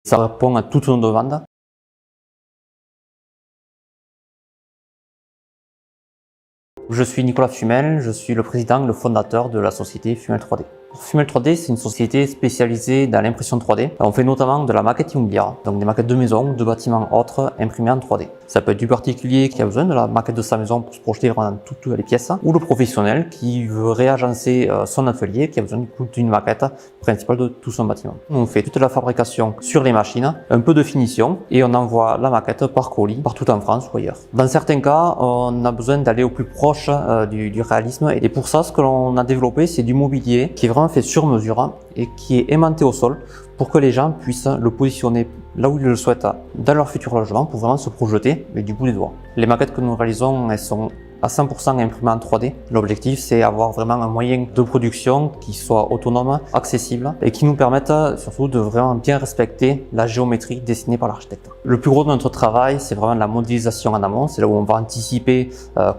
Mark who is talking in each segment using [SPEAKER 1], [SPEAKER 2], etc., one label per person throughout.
[SPEAKER 1] Ça répond à toutes nos demandes. Je suis Nicolas Fumel, je suis le président et le fondateur de la société Fumel 3D. Fumel 3D, c'est une société spécialisée dans l'impression 3D. On fait notamment de la maquette immobilière, donc des maquettes de maisons, de bâtiments autres imprimées en 3D. Ça peut être du particulier qui a besoin de la maquette de sa maison pour se projeter vraiment dans toutes les pièces, ou le professionnel qui veut réagencer son atelier, qui a besoin d'une maquette principale de tout son bâtiment. On fait toute la fabrication sur les machines, un peu de finition, et on envoie la maquette par colis, partout en France ou ailleurs. Dans certains cas, on a besoin d'aller au plus proche du réalisme, et pour ça, ce que l'on a développé, c'est du mobilier qui est vraiment fait sur mesure et qui est aimanté au sol pour que les gens puissent le positionner là où ils le souhaitent dans leur futur logement pour vraiment se projeter mais du bout des doigts. Les maquettes que nous réalisons, elles sont à 100% imprimées en 3D. L'objectif, c'est avoir vraiment un moyen de production qui soit autonome, accessible et qui nous permette surtout de vraiment bien respecter la géométrie dessinée par l'architecte. Le plus gros de notre travail, c'est vraiment la modélisation en amont. C'est là où on va anticiper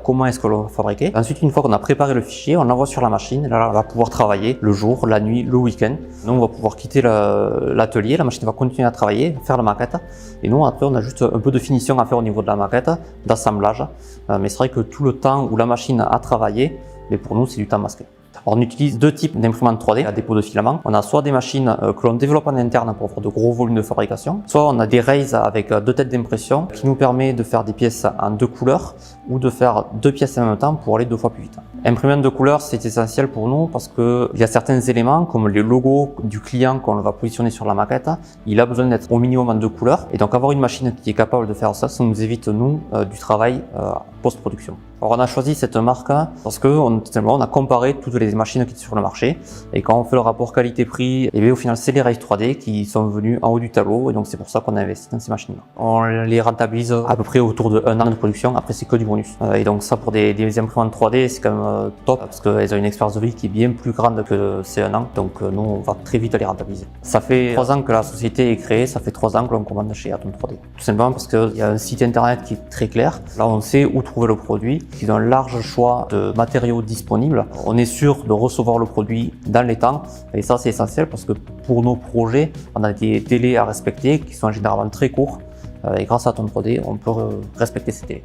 [SPEAKER 1] comment est-ce que l'on va fabriquer. Ensuite, une fois qu'on a préparé le fichier, on l'envoie sur la machine. Là, on va pouvoir travailler le jour, la nuit, le week-end. Nous, on va pouvoir quitter l'atelier. La machine va continuer à travailler, faire la maquette. Et nous, après, on a juste un peu de finition à faire au niveau de la maquette, d'assemblage. Mais c'est vrai que tout le temps où la machine a travaillé, mais pour nous, c'est du temps masqué. Alors, on utilise deux types d'imprimantes 3D à dépôt de filament. On a soit des machines que l'on développe en interne pour faire de gros volumes de fabrication, soit on a des rails avec deux têtes d'impression qui nous permet de faire des pièces en deux couleurs ou de faire deux pièces en même temps pour aller 2 fois plus vite. Imprimer en 2 couleurs, c'est essentiel pour nous parce que il y a certains éléments comme les logos du client qu'on va positionner sur la maquette, il a besoin d'être au minimum en 2 couleurs. Et donc avoir une machine qui est capable de faire ça, ça nous évite nous du travail post-production. Alors on a choisi cette marque parce que on a comparé toutes les machines qui étaient sur le marché et quand on fait le rapport qualité-prix, et bien au final c'est les rails 3D qui sont venus en haut du tableau et donc c'est pour ça qu'on a investi dans ces machines-là. On les rentabilise à peu près autour de 1 an de production, après c'est que du bonus. Et donc ça pour des imprimantes 3D c'est quand même top parce qu'elles ont une expérience de vie qui est bien plus grande que ces 1 an, donc nous on va très vite les rentabiliser. Ça fait 3 ans que la société est créée, ça fait 3 ans que l'on commande chez Atom 3D. Tout simplement parce qu'il y a un site internet qui est très clair, là on sait où trouver le produit, ils ont un large choix de matériaux disponibles. On est sûr de recevoir le produit dans les temps et ça c'est essentiel parce que pour nos projets, on a des délais à respecter qui sont généralement très courts et grâce à Atom 3D, on peut respecter ces délais.